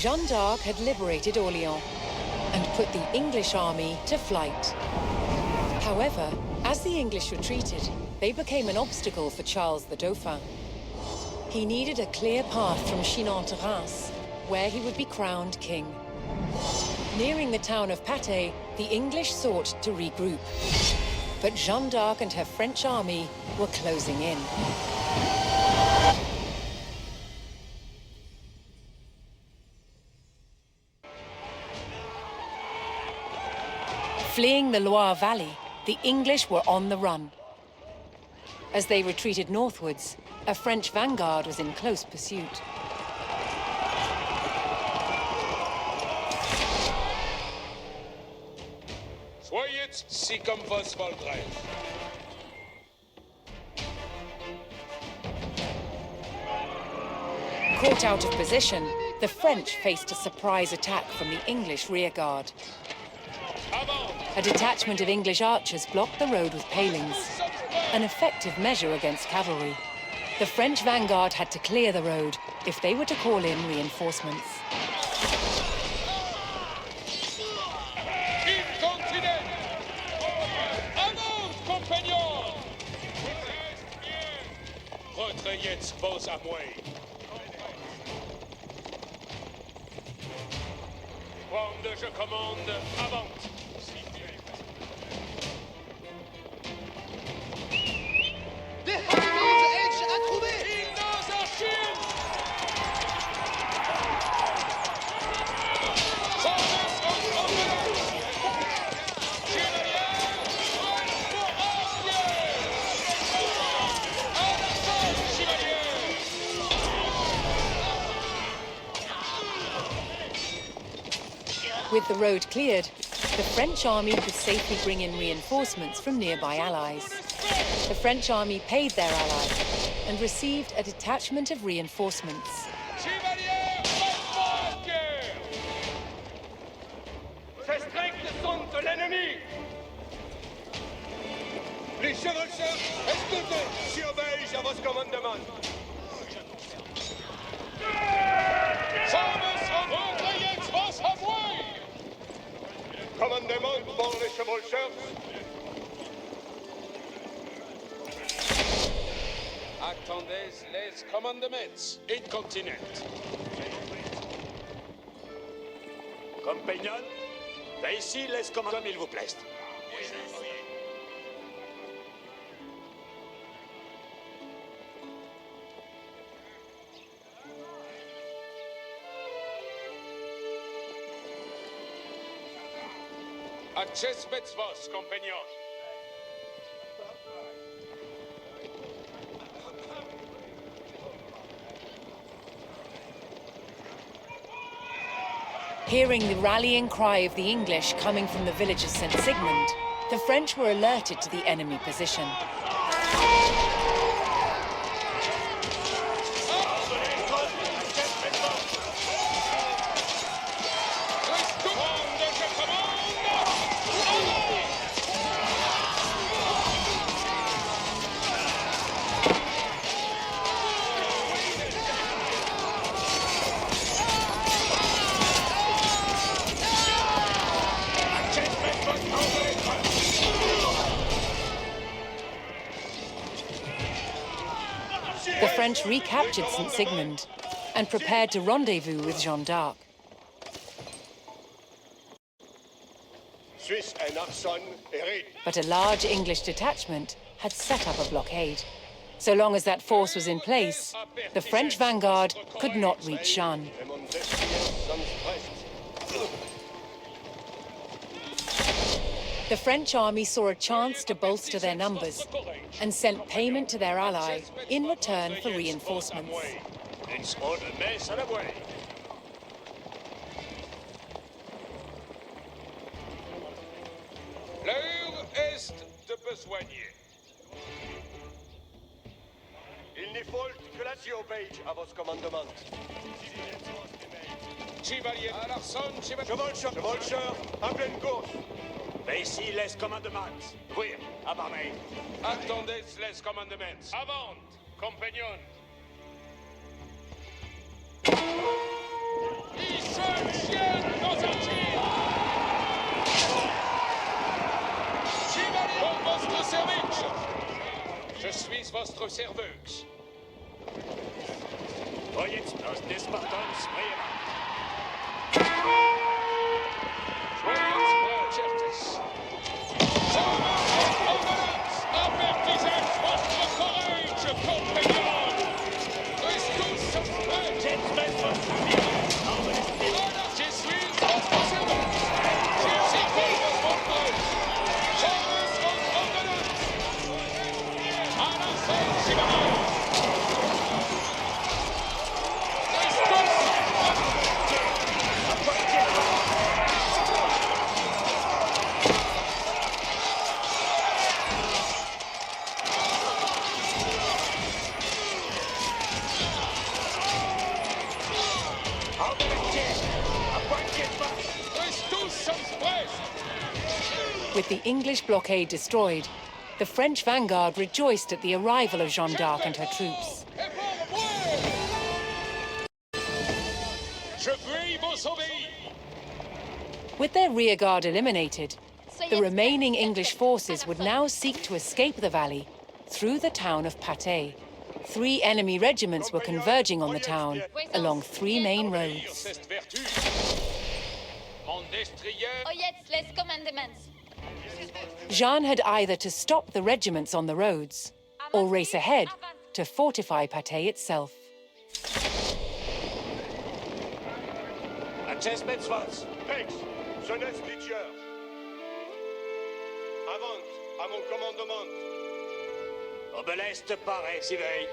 Jeanne d'Arc had liberated Orléans and put the English army to flight. However, as the English retreated, they became an obstacle for Charles the Dauphin. He needed a clear path from Chinon to Reims, where he would be crowned king. Nearing the town of Patay, the English sought to regroup. But Jeanne d'Arc and her French army were closing in. Fleeing the Loire Valley, the English were on the run. As they retreated northwards, a French vanguard was in close pursuit. Soyez si comme vos voldrez. Caught out of position, the French faced a surprise attack from the English rearguard. A detachment of English archers blocked the road with palings, an effective measure against cavalry. The French vanguard had to clear the road if they were to call in reinforcements. Retrayez vos amours. Quand je commande, avance. With the road cleared, the French army could safely bring in reinforcements from nearby allies. The French army paid their allies and received a detachment of reinforcements. Ces stricts sont de l'ennemi. Les chevaucheurs, escortez, surveillent à vos commandements. Commandement pour les chevaucheurs. Attendez les commandements. Incontinent. Compagnon, ici les commandements, comme il vous plaise. Accesbets vos, compagnon. Hearing the rallying cry of the English coming from the village of St. Sigmund, the French were alerted to the enemy position. The French recaptured St. Sigmund and prepared to rendezvous with Jeanne d'Arc. But a large English detachment had set up a blockade. So long as that force was in place, the French vanguard could not reach Jeanne. The French army saw a chance to bolster their numbers and sent payment to their ally in return for reinforcements. L'heure est de besoigner. Il ne faut que la obéisse à vos commandements. Chevalier à l'arson, Chevaucheur, en pleine course. Ici les commandements. Oui, à Marmeille. Attendez les commandements. Avant, compagnon. Je suis votre serveuse. Wojenc aus des Spartans Breva. Soyez prêts, certes. Avertissez votre courage, compagnons. Tous prêts. Je suis votre serveuse. C'est pour votre ordonnance. À la fin, c'est la With the English blockade destroyed, the French vanguard rejoiced at the arrival of Jeanne d'Arc and her troops. Je puis vous obéir. With their rearguard eliminated, the remaining English forces would now seek to escape the valley through the town of Patay. 3 enemy regiments were converging on the town along 3 main roads. Mon destrier. Oyez les commandements. Jeanne had either to stop the regiments on the roads or race ahead to fortify Patay itself. Adjustments once. Rex, jeunesse Leader. Avant, à mon commandement. Obelest paraît, s'y veille.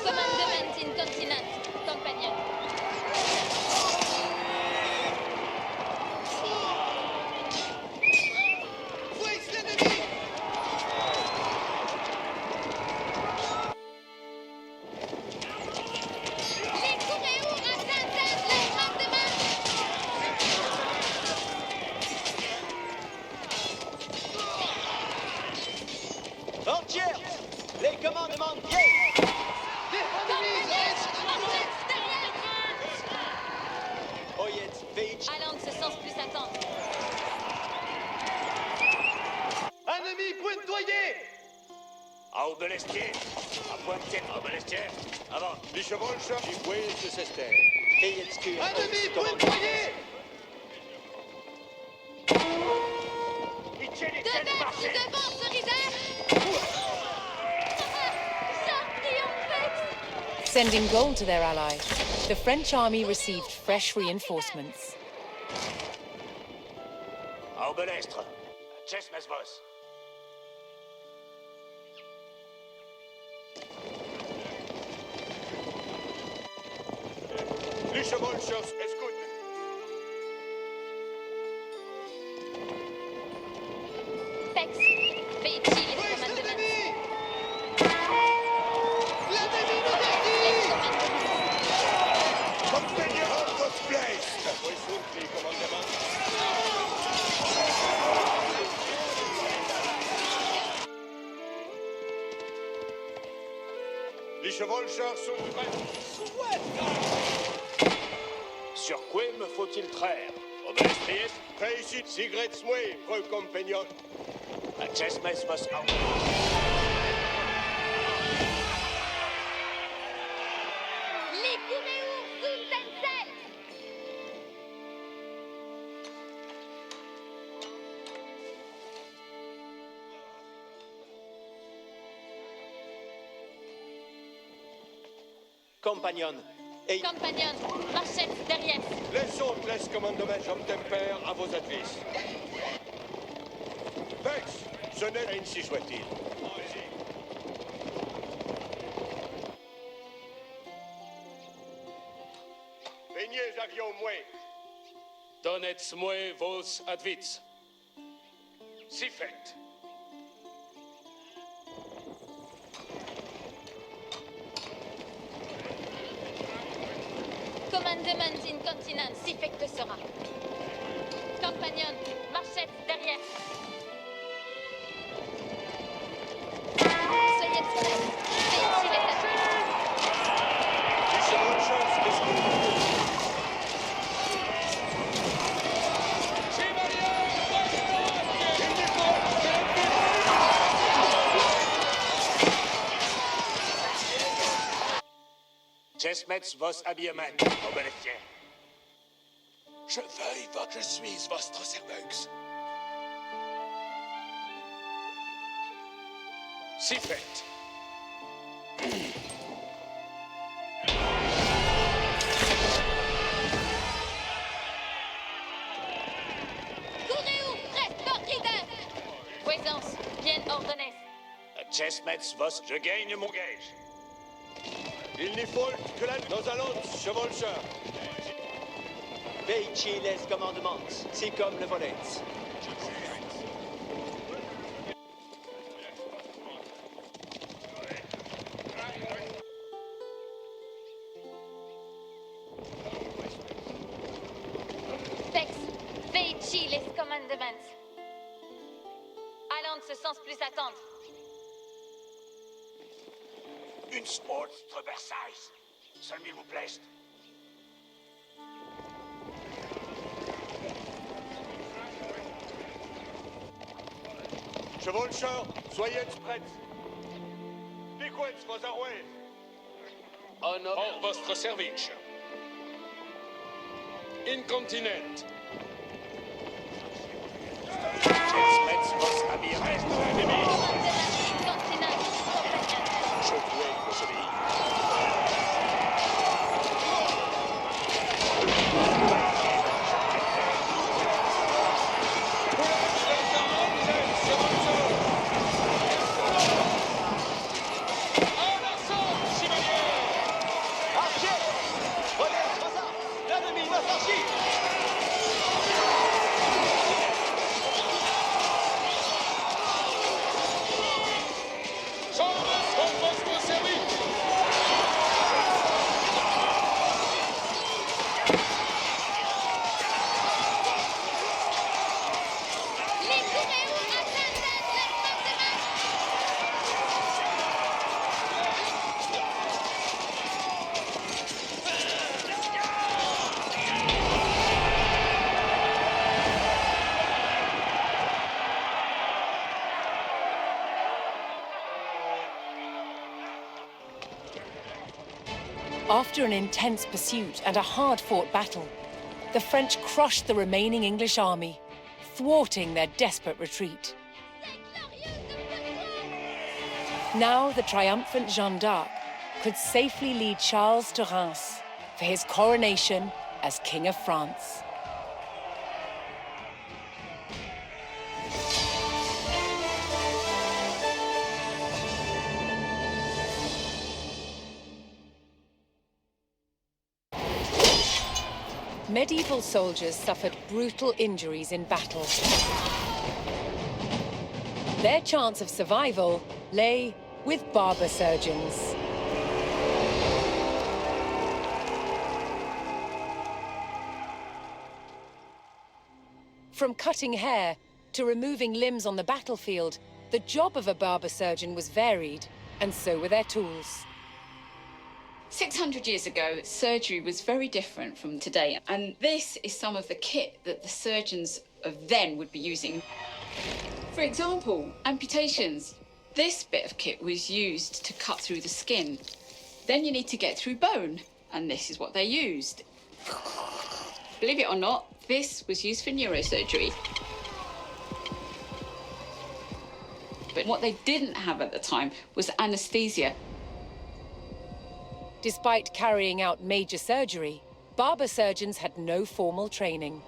Commandement incontinent. Compagnon. Les courez-vous à Saint-Saëns, les commandements. Entière, les commandements de pied. Oyez, Veitch. Allant de ce sens plus attendre. Ennemi pointoyé. À Obelestier. À Pointe-Tête, Obelestier. Avant. Die Gefolgschaft, die Wales de Sester. Veilletskuur. Ennemi pointoyé. Devant, ce river. Sending gold to their ally, the French army received fresh reinforcements. À Obelestre. Chesmes boss. Die Gefolgschaft, escoute. Pex, Veitchi, les commandements. Les commandements. Compagnon, votre place. Oui, les commandements. Les Gefolgschaft sont prêts. Sur quoi me faut-il traire? Obelestier. Réussite, Sigrid Smoué, preux compagnon. À Chesmes boss. Les courez-vous sous Saint-Saëns. Compagnon. Et Compagnon, marchez derrière. Les autres laissent commandement, j'obtempère à vos advices. Vex, je n'ai ainsi soit-il. Peignez avions moins. Donnez moi vos advices. Si fait. Commandement incontinent, si fait que sera. Compagnon, marchez derrière. Soyez prêts. Veitchi les advices. Les Gefolgschaft, escoute. Česmec vos abierment, obeletje. Je veuille votre je suis votre serveux. Si fait. Courez-vous, reste pas rider. Puissance, bien ordonnée. Česmec vos, je gagne mon gage. Il n'y faut que la... Nos allons, chevolcheur. Feici les commandements. C'est comme le volet. Vex, feici les commandements. Allons ce sens plus attendre. Une monstre Versailles. Seul il vous plaît. Chevolcheur, soyez prêts. Piquet vos arroués. En votre service. Incontinent. Česmec vos abierment, ennemi. Commandement incontinent, compagnon. Je dois vous obéir. Archer! Volet, vos armes! L'ennemi va s'archer! Les courez-vous attendent les commandements. After an intense pursuit and a hard-fought battle, the French crushed the remaining English army, thwarting their desperate retreat. Now the triumphant Jeanne d'Arc could safely lead Charles to Reims for his coronation as King of France. Medieval soldiers suffered brutal injuries in battle. Their chance of survival lay with barber surgeons. From cutting hair to removing limbs on the battlefield, the job of a barber surgeon was varied, and so were their tools. 600 years ago, surgery was very different from today, and this is some of the kit that the surgeons of then would be using. For example, amputations. This bit of kit was used to cut through the skin. Then you need to get through bone, and this is what they used. Believe it or not, this was used for neurosurgery. But what they didn't have at the time was anesthesia. Despite carrying out major surgery, barber surgeons had no formal training.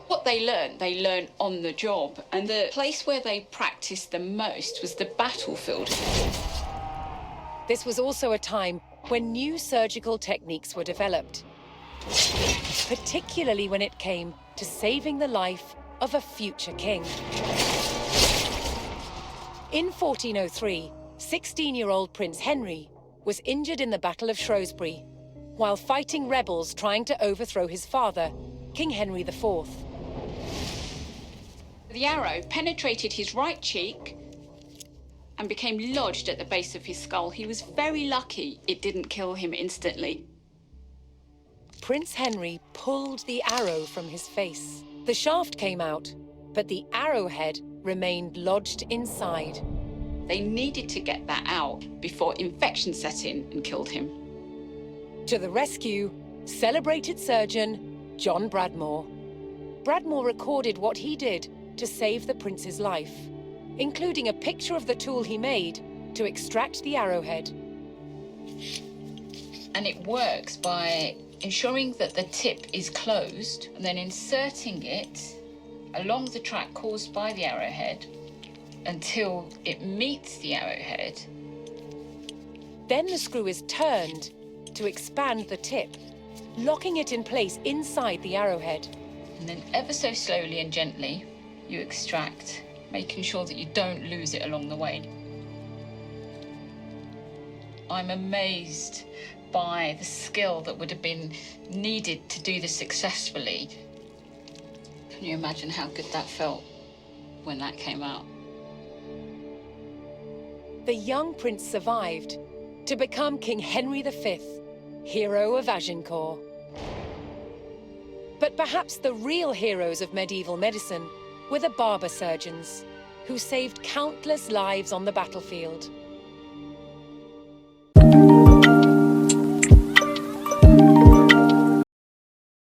What they learned on the job, and the place where they practiced the most was the battlefield. This was also a time when new surgical techniques were developed, particularly when it came to saving the life of a future king. In 1403, 16-year-old Prince Henry was injured in the Battle of Shrewsbury while fighting rebels trying to overthrow his father, King Henry IV. The arrow penetrated his right cheek and became lodged at the base of his skull. He was very lucky it didn't kill him instantly. Prince Henry pulled the arrow from his face. The shaft came out, but the arrowhead remained lodged inside. They needed to get that out before infection set in and killed him. To the rescue, celebrated surgeon John Bradmore. Bradmore recorded what he did to save the prince's life, including a picture of the tool he made to extract the arrowhead. And it works by ensuring that the tip is closed and then inserting it along the track caused by the arrowhead until it meets the arrowhead. Then the screw is turned to expand the tip, locking it in place inside the arrowhead. And then ever so slowly and gently, you extract, making sure that you don't lose it along the way. I'm amazed by the skill that would have been needed to do this successfully. Can you imagine how good that felt when that came out? The young prince survived to become King Henry V, hero of Agincourt. But perhaps the real heroes of medieval medicine were the barber surgeons, who saved countless lives on the battlefield.